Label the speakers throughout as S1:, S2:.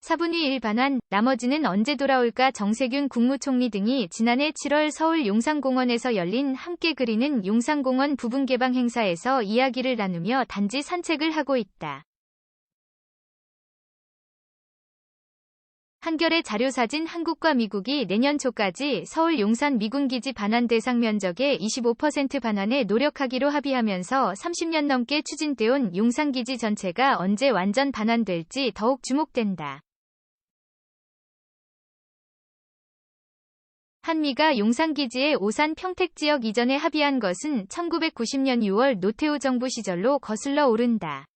S1: 4분의 1 반환, 나머지는 언제 돌아올까? 정세균 국무총리 등이 지난해 7월 서울 용산공원에서 열린 함께 그리는 용산공원 부분 개방 행사에서 이야기를 나누며 단지 산책을 하고 있다. 한겨레 자료사진 한국과 미국이 내년 초까지 서울 용산 미군기지 반환 대상 면적의 25% 반환에 노력하기로 합의하면서 30년 넘게 추진돼온 용산기지 전체가 언제 완전 반환될지 더욱 주목된다. 한미가 용산기지의 오산 평택지역 이전에 합의한 것은 1990년 6월 노태우 정부 시절로 거슬러 오른다.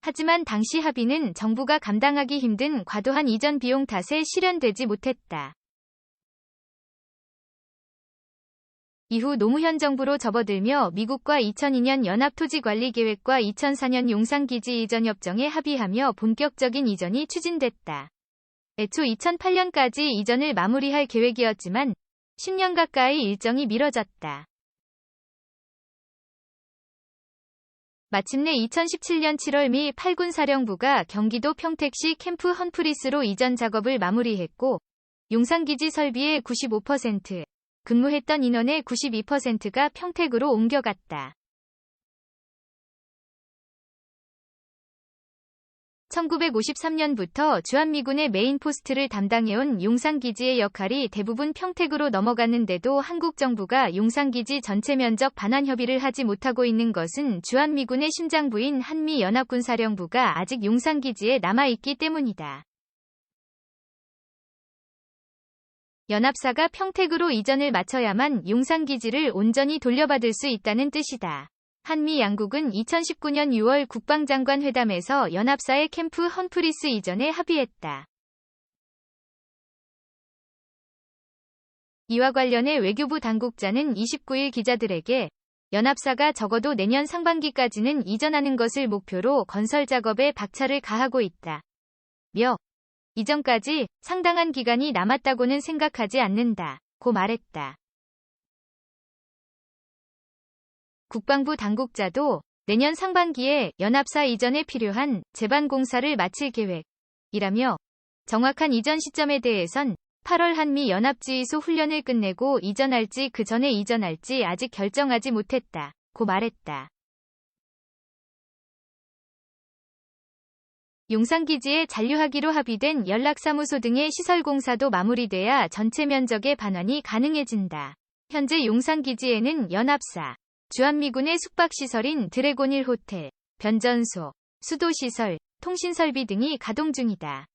S1: 하지만 당시 합의는 정부가 감당하기 힘든 과도한 이전 비용 탓에 실현되지 못했다. 이후 노무현 정부로 접어들며 미국과 2002년 연합토지관리계획과 2004년 용산기지 이전 협정에 합의하며 본격적인 이전이 추진됐다. 애초 2008년까지 이전을 마무리할 계획이었지만 10년 가까이 일정이 미뤄졌다. 마침내 2017년 7월 미 8군 사령부가 경기도 평택시 캠프 험프리스로 이전 작업을 마무리했고 용산기지 설비의 95%, 근무했던 인원의 92%가 평택으로 옮겨갔다. 1953년부터 주한미군의 메인 포스트를 담당해온 용산기지의 역할이 대부분 평택으로 넘어갔는데도 한국 정부가 용산기지 전체 면적 반환 협의를 하지 못하고 있는 것은 주한미군의 심장부인 한미연합군사령부가 아직 용산기지에 남아있기 때문이다. 연합사가 평택으로 이전을 마쳐야만 용산기지를 온전히 돌려받을 수 있다는 뜻이다. 한미 양국은 2019년 6월 국방장관 회담에서 연합사의 캠프 험프리스 이전에 합의했다. 이와 관련해 외교부 당국자는 29일 기자들에게 연합사가 적어도 내년 상반기까지는 이전하는 것을 목표로 건설 작업에 박차를 가하고 있다. 며 이전까지 상당한 기간이 남았다고는 생각하지 않는다고 말했다. 국방부 당국자도 내년 상반기에 연합사 이전에 필요한 제반 공사를 마칠 계획이라며 정확한 이전 시점에 대해선 8월 한미 연합지휘소 훈련을 끝내고 이전할지 그 전에 이전할지 아직 결정하지 못했다고 말했다. 용산기지에 잔류하기로 합의된 연락사무소 등의 시설 공사도 마무리돼야 전체 면적의 반환이 가능해진다. 현재 용산기지에는 연합사, 주한미군의 숙박시설인 드래곤힐 호텔, 변전소, 수도시설, 통신설비 등이 가동 중이다.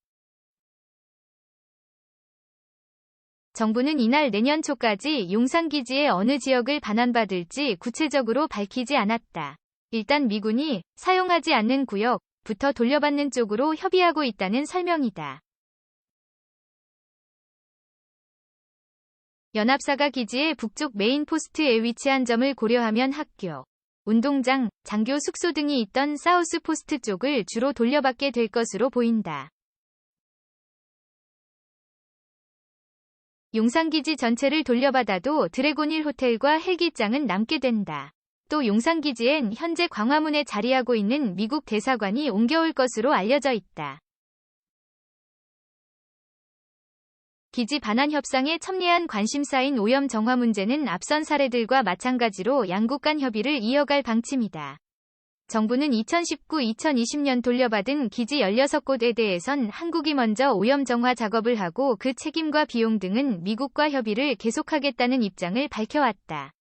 S1: 정부는 이날 내년 초까지 용산기지의 어느 지역을 반환받을지 구체적으로 밝히지 않았다. 일단 미군이 사용하지 않는 구역부터 돌려받는 쪽으로 협의하고 있다는 설명이다. 연합사가 기지의 북쪽 메인 포스트에 위치한 점을 고려하면 학교, 운동장, 장교 숙소 등이 있던 사우스 포스트 쪽을 주로 돌려받게 될 것으로 보인다. 용산기지 전체를 돌려받아도 드래곤힐 호텔과 헬기장은 남게 된다. 또 용산기지엔 현재 광화문에 자리하고 있는 미국 대사관이 옮겨올 것으로 알려져 있다. 기지 반환 협상에 첨예한 관심사인 오염 정화 문제는 앞선 사례들과 마찬가지로 양국 간 협의를 이어갈 방침이다. 정부는 2019-2020년 돌려받은 기지 16곳에 대해선 한국이 먼저 오염 정화 작업을 하고 그 책임과 비용 등은 미국과 협의를 계속하겠다는 입장을 밝혀왔다.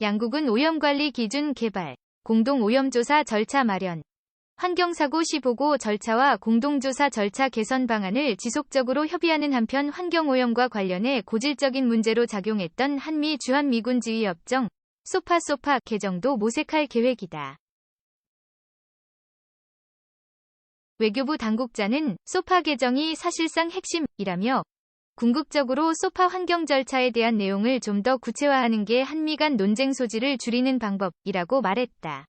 S1: 양국은 오염관리 기준 개발, 공동오염조사 절차 마련, 환경사고 시 보고 절차와 공동조사 절차 개선 방안을 지속적으로 협의하는 한편 환경오염과 관련해 고질적인 문제로 작용했던 한미 주한미군 지휘협정, 소파 개정도 모색할 계획이다. 외교부 당국자는 소파 개정이 사실상 핵심이라며 궁극적으로 소파 환경 절차에 대한 내용을 좀 더 구체화하는 게 한미 간 논쟁 소지를 줄이는 방법이라고 말했다.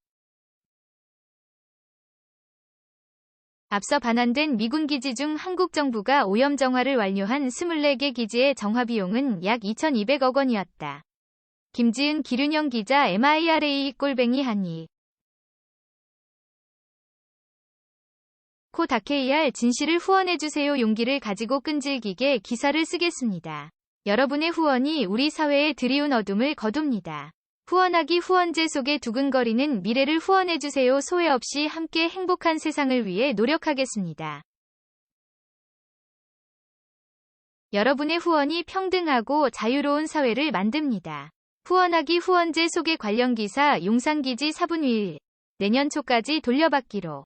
S1: 앞서 반환된 미군 기지 중 한국 정부가 오염 정화를 완료한 24개 기지의 정화 비용은 약 2,200억 원이었다. 김지은 기륜영 기자 MIRA 한이 않고 닿게 할 진실을 후원해주세요. 용기를 가지고 끈질기게 기사를 쓰겠습니다. 여러분의 후원이 우리 사회에 드리운 어둠을 거둡니다. 후원하기 후원제 속에 두근거리는 미래를 후원해주세요. 소외 없이 함께 행복한 세상을 위해 노력하겠습니다. 여러분의 후원이 평등하고 자유로운 사회를 만듭니다. 후원하기 후원제 속의 관련 기사 용산기지 4분 1. 내년 초까지 돌려받기로.